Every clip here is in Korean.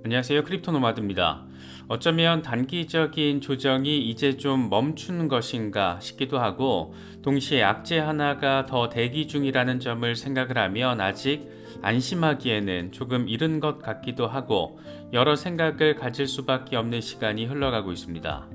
안녕하세요. 크립토노마드입니다. 어쩌면 단기적인 조정이 이제 좀 멈추는 것인가 싶기도 하고, 동시에 악재 하나가 더 대기 중이라는 점을 생각을 하면 아직 안심하기에는 조금 이른 것 같기도 하고, 여러 생각을 가질 수밖에 없는 시간이 흘러가고 있습니다.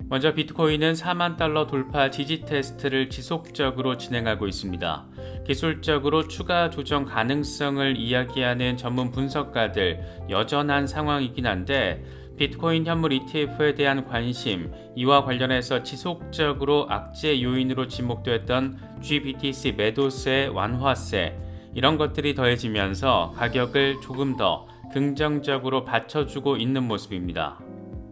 먼저 비트코인은 4만 달러 돌파 지지 테스트를 지속적으로 진행하고 있습니다. 기술적으로 추가 조정 가능성을 이야기하는 전문 분석가들 여전한 상황이긴 한데, 비트코인 현물 ETF에 대한 관심, 이와 관련해서 지속적으로 악재 요인으로 지목되었던 GBTC 매도세, 완화세, 이런 것들이 더해지면서 가격을 조금 더 긍정적으로 받쳐주고 있는 모습입니다.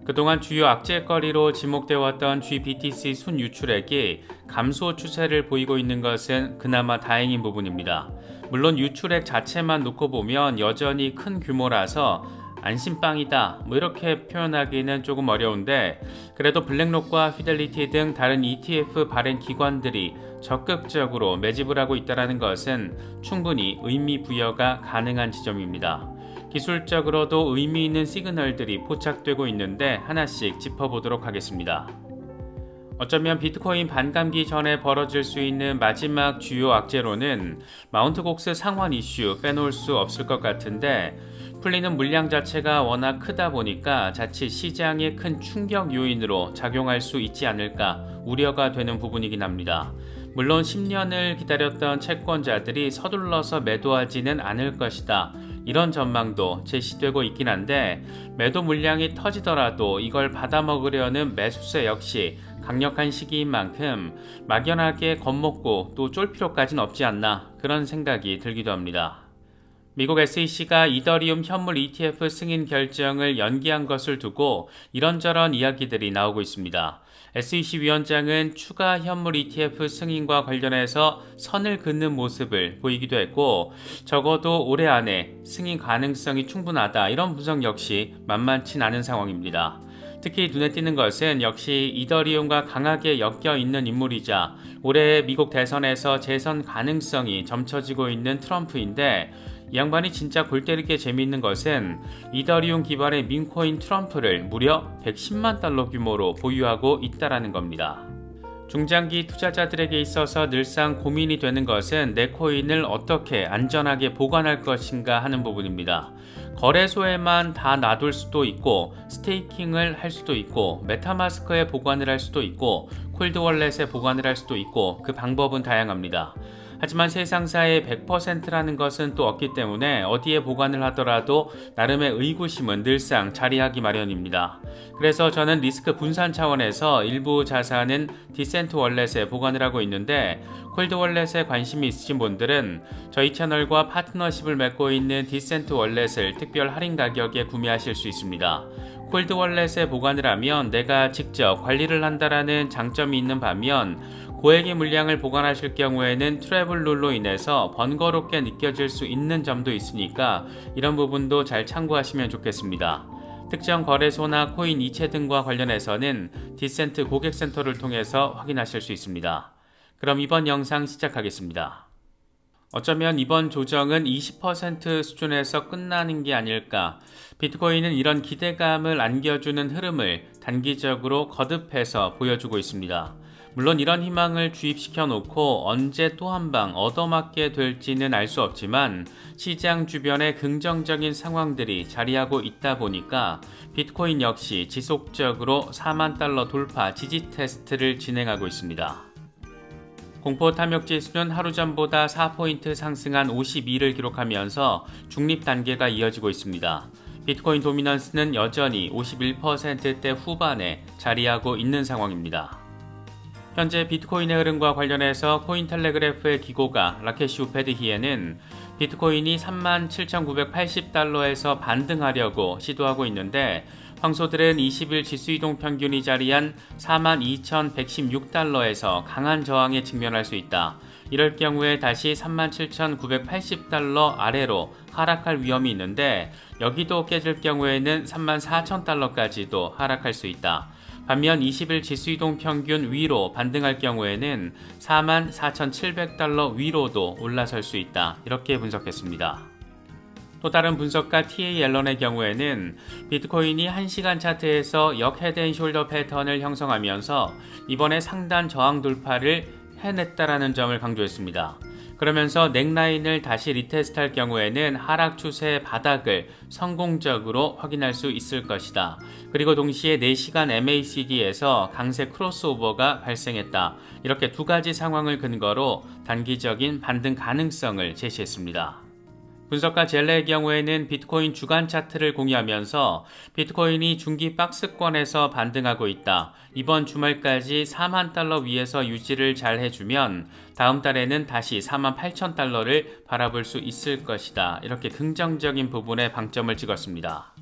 그동안 주요 악재거리로 지목되어 왔던 GBTC 순유출액이 감소 추세를 보이고 있는 것은 그나마 다행인 부분입니다. 물론 유출액 자체만 놓고 보면 여전히 큰 규모라서 안심빵이다 이렇게 표현하기는 조금 어려운데, 그래도 블랙록과 피델리티 등 다른 ETF 발행 기관들이 적극적으로 매집을 하고 있다는 것은 충분히 의미 부여가 가능한 지점입니다. 기술적으로도 의미 있는 시그널들이 포착되고 있는데 하나씩 짚어보도록 하겠습니다. 어쩌면 비트코인 반감기 전에 벌어질 수 있는 마지막 주요 악재로는 마운트 곡스 상환 이슈 빼놓을 수 없을 것 같은데, 풀리는 물량 자체가 워낙 크다 보니까 자칫 시장에 큰 충격 요인으로 작용할 수 있지 않을까 우려가 되는 부분이긴 합니다. 물론 10년을 기다렸던 채권자들이 서둘러서 매도하지는 않을 것이다, 이런 전망도 제시되고 있긴 한데, 매도 물량이 터지더라도 이걸 받아먹으려는 매수세 역시 강력한 시기인 만큼 막연하게 겁먹고 또 쫄 필요까진 없지 않나, 그런 생각이 들기도 합니다. 미국 SEC가 이더리움 현물 ETF 승인 결정을 연기한 것을 두고 이런저런 이야기들이 나오고 있습니다. SEC 위원장은 추가 현물 ETF 승인과 관련해서 선을 긋는 모습을 보이기도 했고, 적어도 올해 안에 승인 가능성이 충분하다, 이런 분석 역시 만만치 않은 상황입니다. 특히 눈에 띄는 것은 역시 이더리움과 강하게 엮여 있는 인물이자 올해 미국 대선에서 재선 가능성이 점쳐지고 있는 트럼프인데, 이 양반이 진짜 골 때리게 재미있는 것은 이더리움 기반의 민코인 트럼프를 무려 110만 달러 규모로 보유하고 있다는 겁니다. 중장기 투자자들에게 있어서 늘상 고민이 되는 것은 내 코인을 어떻게 안전하게 보관할 것인가 하는 부분입니다. 거래소에만 다 놔둘 수도 있고, 스테이킹을 할 수도 있고, 메타마스크에 보관을 할 수도 있고, 콜드월렛에 보관을 할 수도 있고, 그 방법은 다양합니다. 하지만 세상사의 100%라는 것은 또 없기 때문에 어디에 보관을 하더라도 나름의 의구심은 늘상 자리하기 마련입니다. 그래서 저는 리스크 분산 차원에서 일부 자산은 디센트 월렛에 보관을 하고 있는데, 콜드 월렛에 관심이 있으신 분들은 저희 채널과 파트너십을 맺고 있는 디센트 월렛을 특별 할인 가격에 구매하실 수 있습니다. 콜드 월렛에 보관을 하면 내가 직접 관리를 한다라는 장점이 있는 반면, 고액의 물량을 보관하실 경우에는 트래블 룰로 인해서 번거롭게 느껴질 수 있는 점도 있으니까 이런 부분도 잘 참고하시면 좋겠습니다. 특정 거래소나 코인 이체 등과 관련해서는 디센트 고객센터를 통해서 확인하실 수 있습니다. 그럼 이번 영상 시작하겠습니다. 어쩌면 이번 조정은 20% 수준에서 끝나는 게 아닐까. 비트코인은 이런 기대감을 안겨주는 흐름을 단기적으로 거듭해서 보여주고 있습니다. 물론 이런 희망을 주입시켜 놓고 언제 또 한 방 얻어맞게 될지는 알 수 없지만, 시장 주변에 긍정적인 상황들이 자리하고 있다 보니까 비트코인 역시 지속적으로 4만 달러 돌파 지지 테스트를 진행하고 있습니다. 공포 탐욕 지수는 하루 전보다 4포인트 상승한 52를 기록하면서 중립 단계가 이어지고 있습니다. 비트코인 도미넌스는 여전히 51%대 후반에 자리하고 있는 상황입니다. 현재 비트코인의 흐름과 관련해서 코인텔레그래프의 기고가 라케시 우페드히에는 비트코인이 37,980달러에서 반등하려고 시도하고 있는데, 황소들은 20일 지수이동 평균이 자리한 42,116달러에서 강한 저항에 직면할 수 있다. 이럴 경우에 다시 37,980달러 아래로 하락할 위험이 있는데, 여기도 깨질 경우에는 34,000달러까지도 하락할 수 있다. 반면 20일 지수이동 평균 위로 반등할 경우에는 44,700달러 위로도 올라설 수 있다. 이렇게 분석했습니다. 또 다른 분석가 TA 앨런의 경우에는 비트코인이 1시간 차트에서 역 헤드앤숄더 패턴을 형성하면서 이번에 상단 저항 돌파를 해냈다라는 점을 강조했습니다. 그러면서 넥라인을 다시 리테스트할 경우에는 하락 추세의 바닥을 성공적으로 확인할 수 있을 것이다. 그리고 동시에 4시간 MACD에서 강세 크로스오버가 발생했다. 이렇게 두 가지 상황을 근거로 단기적인 반등 가능성을 제시했습니다. 분석가 젤레의 경우에는 비트코인 주간 차트를 공유하면서 비트코인이 중기 박스권에서 반등하고 있다. 이번 주말까지 4만 달러 위에서 유지를 잘 해주면 다음 달에는 다시 4만 8천 달러를 바라볼 수 있을 것이다. 이렇게 긍정적인 부분에 방점을 찍었습니다.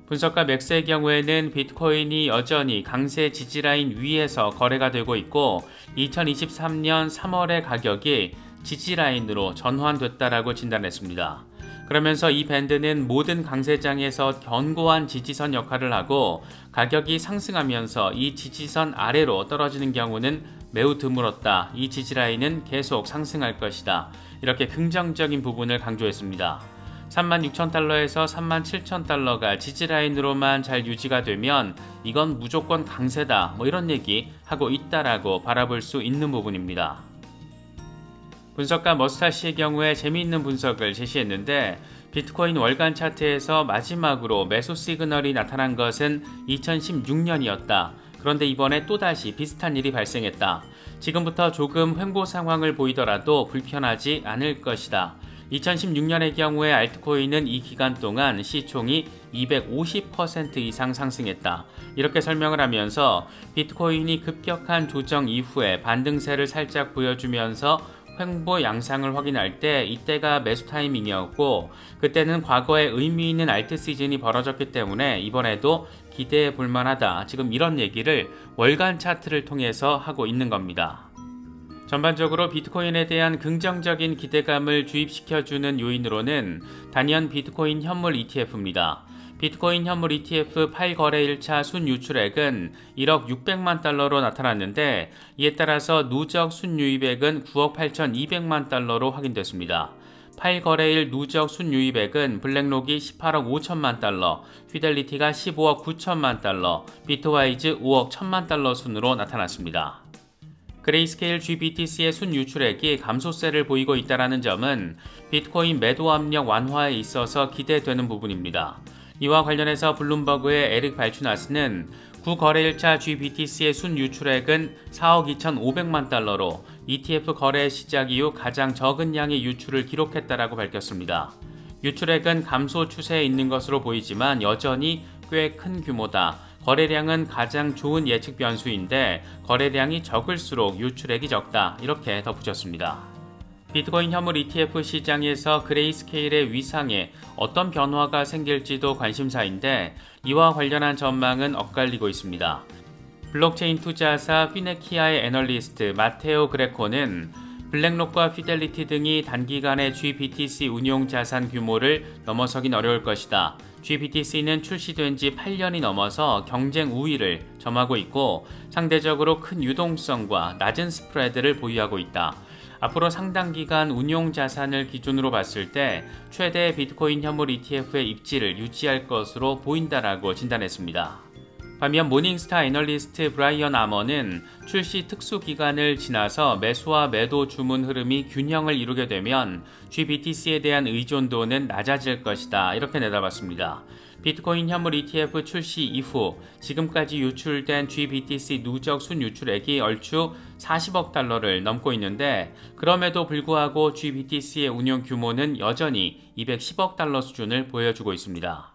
분석가 맥스의 경우에는 비트코인이 여전히 강세 지지라인 위에서 거래가 되고 있고 2023년 3월의 가격이 지지라인으로 전환됐다라고 진단했습니다. 그러면서 이 밴드는 모든 강세장에서 견고한 지지선 역할을 하고 가격이 상승하면서 이 지지선 아래로 떨어지는 경우는 매우 드물었다. 이 지지라인은 계속 상승할 것이다. 이렇게 긍정적인 부분을 강조했습니다. 36,000달러에서 37,000달러가 지지라인으로만 잘 유지가 되면 이건 무조건 강세다. 이런 얘기 하고 있다라고 바라볼 수 있는 부분입니다. 분석가 머스타시의 경우에 재미있는 분석을 제시했는데 비트코인 월간 차트에서 마지막으로 매수 시그널이 나타난 것은 2016년이었다. 그런데 이번에 또다시 비슷한 일이 발생했다. 지금부터 조금 횡보 상황을 보이더라도 불편하지 않을 것이다. 2016년의 경우에 알트코인은 이 기간 동안 시총이 250% 이상 상승했다. 이렇게 설명을 하면서 비트코인이 급격한 조정 이후에 반등세를 살짝 보여주면서 횡보 양상을 확인할 때 이때가 매수 타이밍이었고 그때는 과거에 의미 있는 알트 시즌이 벌어졌기 때문에 이번에도 기대해 볼 만하다. 지금 이런 얘기를 월간 차트를 통해서 하고 있는 겁니다. 전반적으로 비트코인에 대한 긍정적인 기대감을 주입시켜주는 요인으로는 단연 비트코인 현물 ETF입니다. 비트코인 현물 ETF 8거래 1차 순유출액은 1억 600만 달러로 나타났는데 이에 따라서 누적 순유입액은 9억 8,200만 달러로 확인됐습니다. 8거래일 누적 순유입액은 블랙록이 18억 5천만 달러, 피델리티가 15억 9천만 달러, 비트와이즈 5억 1천만 달러 순으로 나타났습니다. 그레이스케일 GBTC의 순유출액이 감소세를 보이고 있다는 점은 비트코인 매도 압력 완화에 있어서 기대되는 부분입니다. 이와 관련해서 블룸버그의 에릭 발추나스는 9거래일차 GBTC의 순유출액은 4억 2,500만 달러로 ETF 거래 시작 이후 가장 적은 양의 유출을 기록했다라고 밝혔습니다. 유출액은 감소 추세에 있는 것으로 보이지만 여전히 꽤 큰 규모다. 거래량은 가장 좋은 예측 변수인데 거래량이 적을수록 유출액이 적다. 이렇게 덧붙였습니다. 비트코인 현물 ETF 시장에서 그레이스케일의 위상에 어떤 변화가 생길지도 관심사인데 이와 관련한 전망은 엇갈리고 있습니다. 블록체인 투자사 피네키아의 애널리스트 마테오 그레코는 블랙록과 피델리티 등이 단기간에 GBTC 운용 자산 규모를 넘어서긴 어려울 것이다. GBTC는 출시된 지 8년이 넘어서 경쟁 우위를 점하고 있고 상대적으로 큰 유동성과 낮은 스프레드를 보유하고 있다. 앞으로 상당 기간 운용 자산을 기준으로 봤을 때 최대 비트코인 현물 ETF의 입지를 유지할 것으로 보인다라고 진단했습니다. 반면 모닝스타 애널리스트 브라이언 아머는 출시 특수 기간을 지나서 매수와 매도 주문 흐름이 균형을 이루게 되면 GBTC에 대한 의존도는 낮아질 것이다. 이렇게 내다봤습니다. 비트코인 현물 ETF 출시 이후 지금까지 유출된 GBTC 누적 순유출액이 얼추 40억 달러를 넘고 있는데 그럼에도 불구하고 GBTC의 운용 규모는 여전히 210억 달러 수준을 보여주고 있습니다.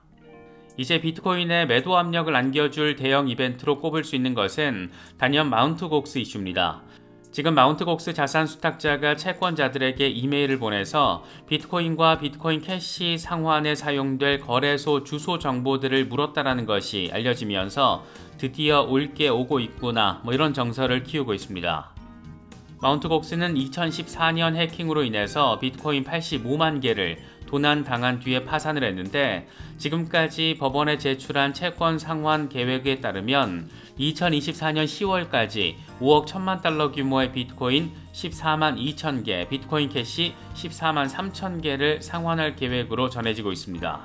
이제 비트코인에 매도 압력을 안겨줄 대형 이벤트로 꼽을 수 있는 것은 단연 마운트 곡스 이슈입니다. 지금 마운트 곡스 자산 수탁자가 채권자들에게 이메일을 보내서 비트코인과 비트코인 캐시 상환에 사용될 거래소 주소 정보들을 물었다라는 것이 알려지면서 드디어 올 게 오고 있구나 이런 정서를 키우고 있습니다. 마운트 곡스는 2014년 해킹으로 인해서 비트코인 85만 개를 도난당한 뒤에 파산을 했는데 지금까지 법원에 제출한 채권 상환 계획에 따르면 2024년 10월까지 5억 1천만 달러 규모의 비트코인 14만 2천 개, 비트코인 캐시 14만 3천 개를 상환할 계획으로 전해지고 있습니다.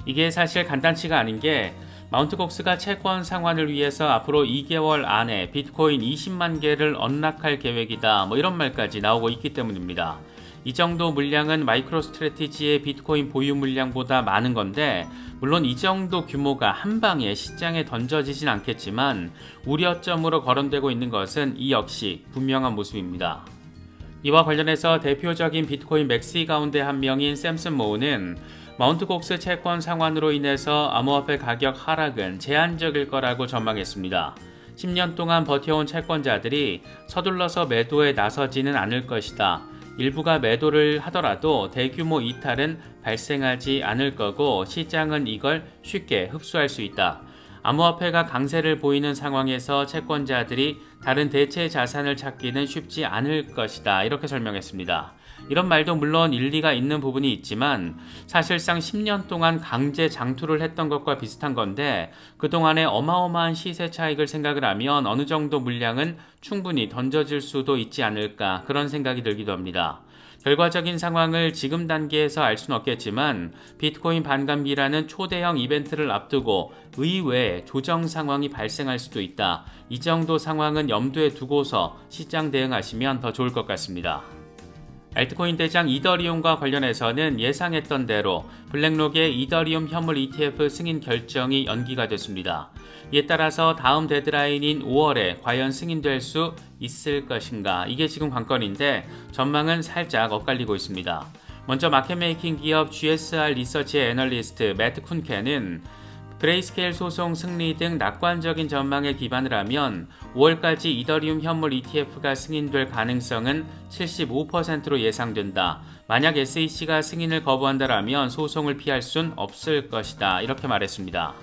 이게 사실 간단치가 않은 게 마운트 곡스가 채권 상환을 위해서 앞으로 2개월 안에 비트코인 20만 개를 언락할 계획이다, 이런 말까지 나오고 있기 때문입니다. 이 정도 물량은 마이크로스트래티지의 비트코인 보유 물량보다 많은 건데, 물론 이 정도 규모가 한 방에 시장에 던져지진 않겠지만 우려점으로 거론되고 있는 것은 이 역시 분명한 모습입니다. 이와 관련해서 대표적인 비트코인 맥시 가운데 한 명인 샘슨 모우는 마운트 곡스 채권 상환으로 인해서 암호화폐 가격 하락은 제한적일 거라고 전망했습니다. 10년 동안 버텨온 채권자들이 서둘러서 매도에 나서지는 않을 것이다. 일부가 매도를 하더라도 대규모 이탈은 발생하지 않을 거고 시장은 이걸 쉽게 흡수할 수 있다. 암호화폐가 강세를 보이는 상황에서 채권자들이 다른 대체 자산을 찾기는 쉽지 않을 것이다. 이렇게 설명했습니다. 이런 말도 물론 일리가 있는 부분이 있지만 사실상 10년 동안 강제 장투를 했던 것과 비슷한 건데 그동안의 어마어마한 시세 차익을 생각을 하면 어느 정도 물량은 충분히 던져질 수도 있지 않을까, 그런 생각이 들기도 합니다. 결과적인 상황을 지금 단계에서 알 수는 없겠지만 비트코인 반감기라는 초대형 이벤트를 앞두고 의외의 조정 상황이 발생할 수도 있다. 이 정도 상황은 염두에 두고서 시장 대응하시면 더 좋을 것 같습니다. 알트코인 대장 이더리움과 관련해서는 예상했던 대로 블랙록의 이더리움 현물 ETF 승인 결정이 연기가 됐습니다. 이에 따라서 다음 데드라인인 5월에 과연 승인될 수 있을 것인가, 이게 지금 관건인데 전망은 살짝 엇갈리고 있습니다. 먼저 마켓메이킹 기업 GSR 리서치의 애널리스트 매트 쿤케는 그레이스케일 소송 승리 등 낙관적인 전망에 기반을 하면 5월까지 이더리움 현물 ETF가 승인될 가능성은 75%로 예상된다. 만약 SEC가 승인을 거부한다면 소송을 피할 순 없을 것이다. 이렇게 말했습니다.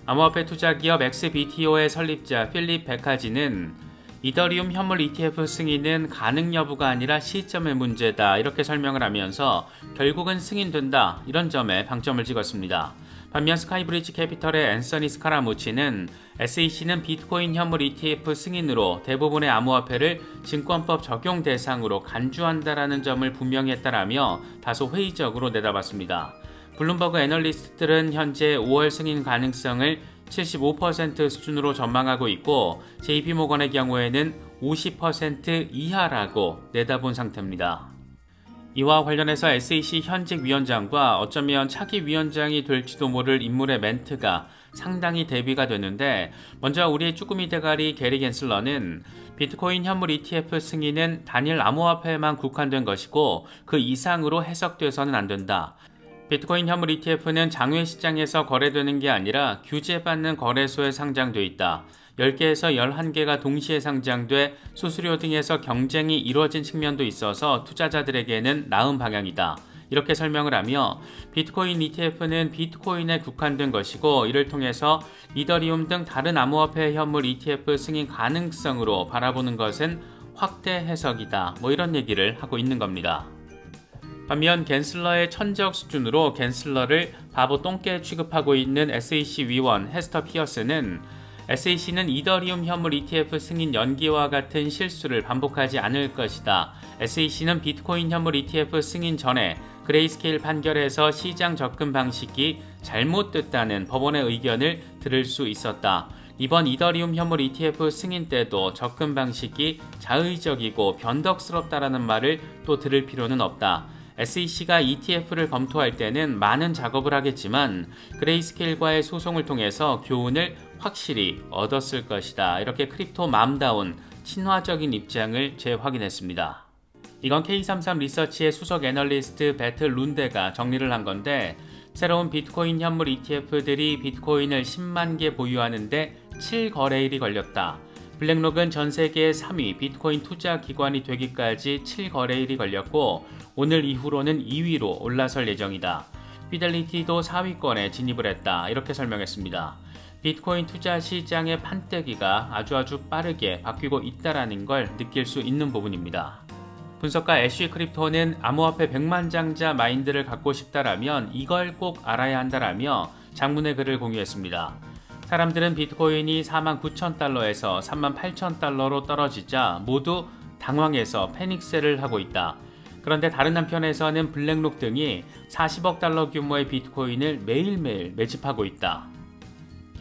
암호화폐 투자기업 XBTO의 설립자 필립 베카지는 이더리움 현물 ETF 승인은 가능 여부가 아니라 시점의 문제다, 이렇게 설명을 하면서 결국은 승인된다, 이런 점에 방점을 찍었습니다. 반면 스카이브리지 캐피털의 앤서니 스카라무치는 SEC는 비트코인 현물 ETF 승인으로 대부분의 암호화폐를 증권법 적용 대상으로 간주한다라는 점을 분명히 했다라며 다소 회의적으로 내다봤습니다. 블룸버그 애널리스트들은 현재 5월 승인 가능성을 75% 수준으로 전망하고 있고 JP모건의 경우에는 50% 이하라고 내다본 상태입니다. 이와 관련해서 SEC 현직 위원장과 어쩌면 차기 위원장이 될지도 모를 인물의 멘트가 상당히 대비가 되는데, 먼저 우리의 쭈꾸미 대가리 게리 갠슬러는 비트코인 현물 ETF 승인은 단일 암호화폐에만 국한된 것이고 그 이상으로 해석돼서는 안 된다. 비트코인 현물 ETF는 장외 시장에서 거래되는 게 아니라 규제받는 거래소에 상장돼 있다. 10개에서 11개가 동시에 상장돼 수수료 등에서 경쟁이 이루어진 측면도 있어서 투자자들에게는 나은 방향이다. 이렇게 설명을 하며 비트코인 ETF는 비트코인에 국한된 것이고 이를 통해서 이더리움 등 다른 암호화폐 현물 ETF 승인 가능성으로 바라보는 것은 확대 해석이다. 이런 얘기를 하고 있는 겁니다. 반면 갠슬러의 천적 수준으로 갠슬러를 바보 똥개 취급하고 있는 SEC 위원 헤스터 피어스는 SEC는 이더리움 현물 ETF 승인 연기와 같은 실수를 반복하지 않을 것이다. SEC는 비트코인 현물 ETF 승인 전에 그레이스케일 판결에서 시장 접근 방식이 잘못됐다는 법원의 의견을 들을 수 있었다. 이번 이더리움 현물 ETF 승인 때도 접근 방식이 자의적이고 변덕스럽다라는 말을 또 들을 필요는 없다. SEC가 ETF를 검토할 때는 많은 작업을 하겠지만 그레이스케일과의 소송을 통해서 교훈을 확실히 얻었을 것이다. 이렇게 크립토 맘다운 친화적인 입장을 재확인했습니다. 이건 K33 리서치의 수석 애널리스트 베트 룬데가 정리를 한 건데, 새로운 비트코인 현물 ETF들이 비트코인을 10만 개 보유하는데 7거래일이 걸렸다. 블랙록은 전 세계 3위 비트코인 투자 기관이 되기까지 7거래일이 걸렸고 오늘 이후로는 2위로 올라설 예정이다. 피델리티도 4위권에 진입을 했다. 이렇게 설명했습니다. 비트코인 투자 시장의 판때기가 아주 빠르게 바뀌고 있다는 걸 느낄 수 있는 부분입니다. 분석가 애쉬 크립토는 암호화폐 백만장자 마인드를 갖고 싶다라면 이걸 꼭 알아야 한다라며 장문의 글을 공유했습니다. 사람들은 비트코인이 49,000달러에서 38,000달러로 떨어지자 모두 당황해서 패닉셀을 하고 있다. 그런데 다른 한편에서는 블랙록 등이 40억 달러 규모의 비트코인을 매일매일 매집하고 있다.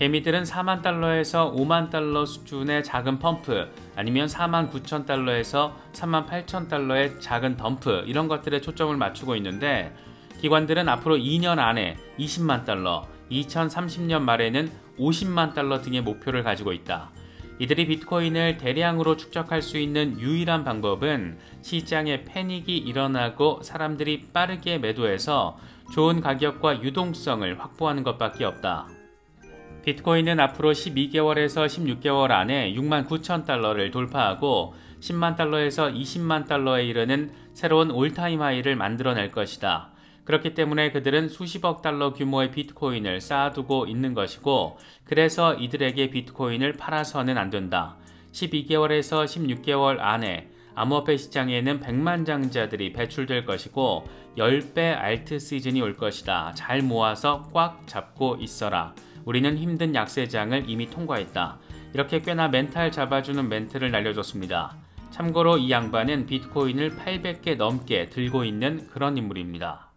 개미들은 4만 달러에서 5만 달러 수준의 작은 펌프, 아니면 4만 9천 달러에서 3만 8천 달러의 작은 덤프, 이런 것들에 초점을 맞추고 있는데, 기관들은 앞으로 2년 안에 20만 달러, 2030년 말에는 50만 달러 등의 목표를 가지고 있다. 이들이 비트코인을 대량으로 축적할 수 있는 유일한 방법은 시장에 패닉이 일어나고 사람들이 빠르게 매도해서 좋은 가격과 유동성을 확보하는 것밖에 없다. 비트코인은 앞으로 12개월에서 16개월 안에 6만 9천 달러를 돌파하고 10만 달러에서 20만 달러에 이르는 새로운 올타임 하이를 만들어낼 것이다. 그렇기 때문에 그들은 수십억 달러 규모의 비트코인을 쌓아두고 있는 것이고, 그래서 이들에게 비트코인을 팔아서는 안 된다. 12개월에서 16개월 안에 암호화폐 시장에는 백만장자들이 배출될 것이고 10배 알트 시즌이 올 것이다. 잘 모아서 꽉 잡고 있어라. 우리는 힘든 약세장을 이미 통과했다. 이렇게 꽤나 멘탈 잡아주는 멘트를 날려줬습니다. 참고로 이 양반은 비트코인을 800개 넘게 들고 있는 그런 인물입니다.